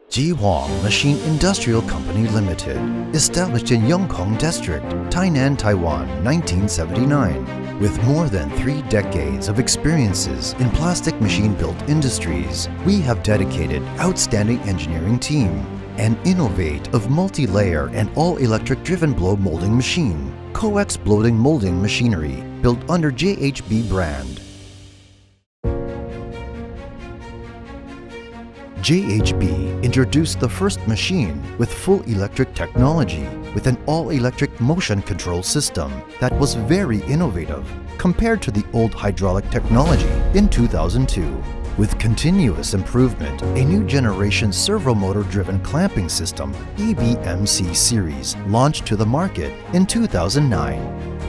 Jihuang Machine Industrial Company Limited, established in Yongkong District, Tainan, Taiwan, 1979. With more than 3 decades of experiences in plastic machine-built industries, we have dedicated outstanding engineering team and innovate of multi-layer and all-electric driven blow molding machine, coax bloating molding machinery built under JHB brand. JHB introduced the first machine with full electric technology with an all-electric motion control system that was very innovative compared to the old hydraulic technology in 2002. With continuous improvement, a new generation servo motor-driven clamping system, EBMC series, launched to the market in 2009.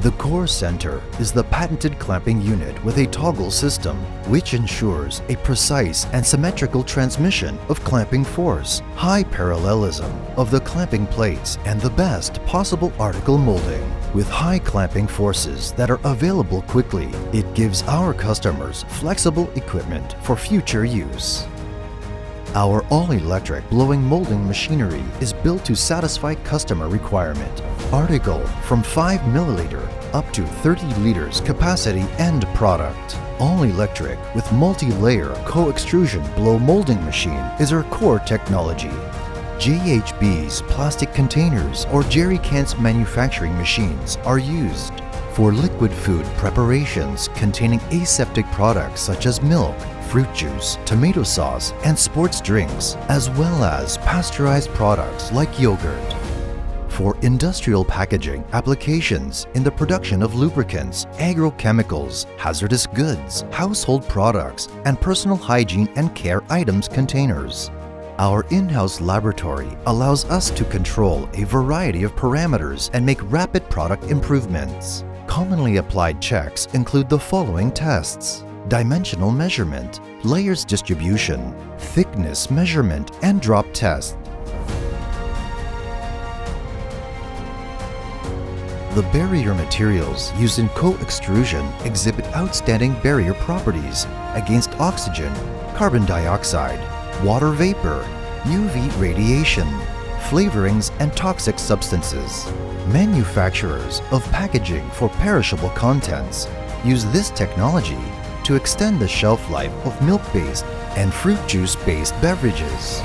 The core center is the patented clamping unit with a toggle system, which ensures a precise and symmetrical transmission of clamping force, high parallelism of the clamping plates, and the best possible article molding. With high clamping forces that are available quickly, it gives our customers flexible equipment for future use. Our all-electric blowing molding machinery is built to satisfy customer requirement. Article from 5 milliliter up to 30 liters capacity end product. All-electric with multi-layer co-extrusion blow molding machine is our core technology. JHB's plastic containers or jerry cans manufacturing machines are used for liquid food preparations containing aseptic products such as milk, fruit juice, tomato sauce, and sports drinks, as well as pasteurized products like yogurt. For industrial packaging applications in the production of lubricants, agrochemicals, hazardous goods, household products, and personal hygiene and care items containers. Our in-house laboratory allows us to control a variety of parameters and make rapid product improvements. Commonly applied checks include the following tests: dimensional measurement, layers distribution, thickness measurement, and drop test. The barrier materials used in co-extrusion exhibit outstanding barrier properties against oxygen, carbon dioxide, water vapor, UV radiation, flavorings, and toxic substances. Manufacturers of packaging for perishable contents use this technology to extend the shelf life of milk-based and fruit juice-based beverages.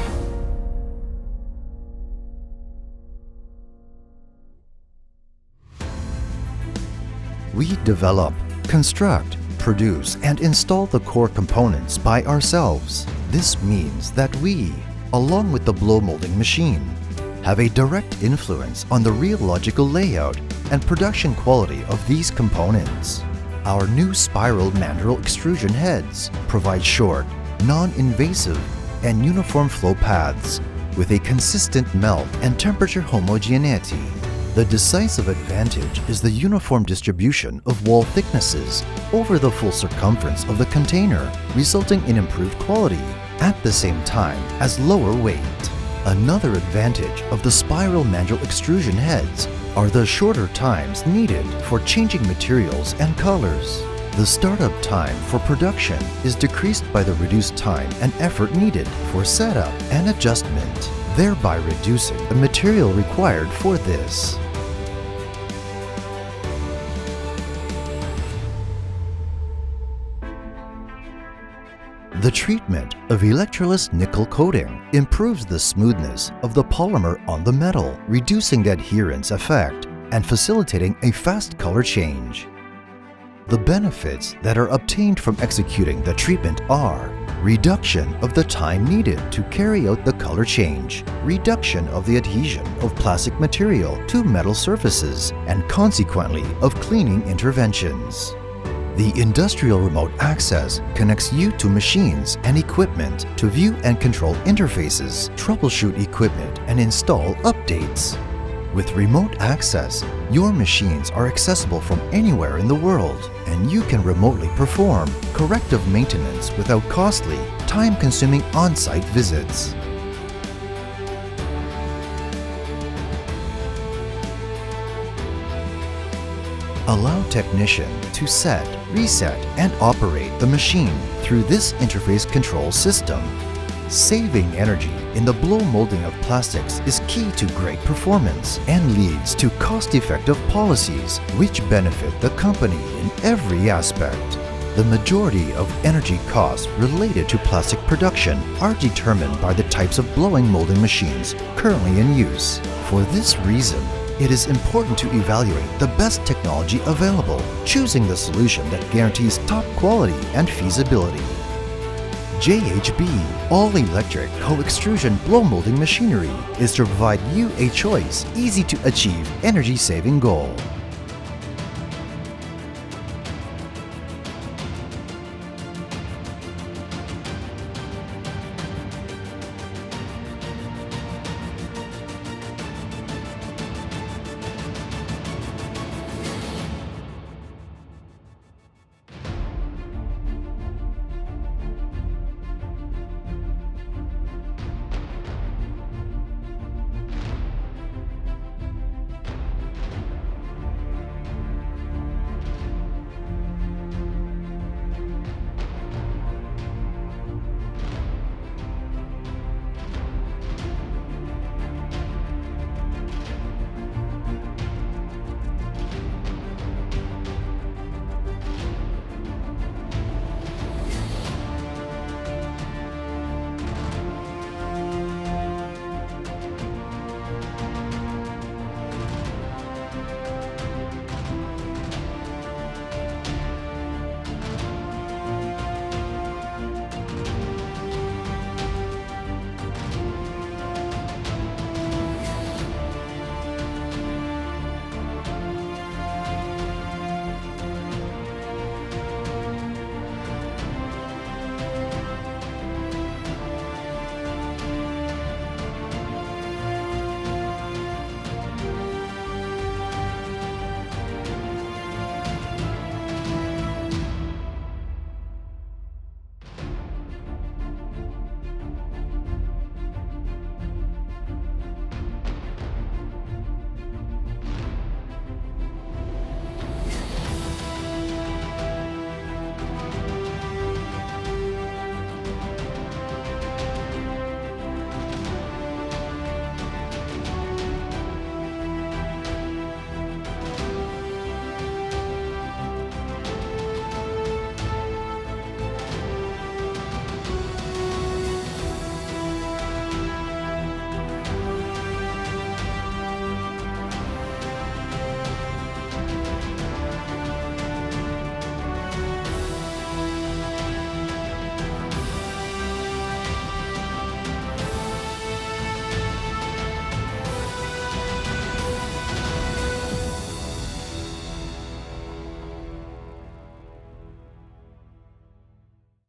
We develop, construct, produce, and install the core components by ourselves. This means that we, along with the blow molding machine, have a direct influence on the real logical layout and production quality of these components. Our new spiral mandrel extrusion heads provide short, non-invasive, and uniform flow paths with a consistent melt and temperature homogeneity. The decisive advantage is the uniform distribution of wall thicknesses over the full circumference of the container, resulting in improved quality at the same time as lower weight. Another advantage of the spiral mandrel extrusion heads are the shorter times needed for changing materials and colors. The startup time for production is decreased by the reduced time and effort needed for setup and adjustment, thereby reducing the material required for this. The treatment of electroless nickel coating improves the smoothness of the polymer on the metal, reducing the adherence effect and facilitating a fast color change. The benefits that are obtained from executing the treatment are reduction of the time needed to carry out the color change, reduction of the adhesion of plastic material to metal surfaces, and consequently of cleaning interventions. The industrial remote access connects you to machines and equipment to view and control interfaces, troubleshoot equipment, and install updates. With remote access, your machines are accessible from anywhere in the world, and you can remotely perform corrective maintenance without costly, time-consuming on-site visits. allow technician to set, reset, and operate the machine through this interface control system. Saving energy in the blow molding of plastics is key to great performance and leads to cost-effective policies which benefit the company in every aspect. The majority of energy costs related to plastic production are determined by the types of blowing molding machines currently in use. For this reason, it is important to evaluate the best technology available, choosing the solution that guarantees top quality and feasibility. JHB all-electric co-extrusion blow molding machinery is to provide you a choice easy to achieve energy-saving goal.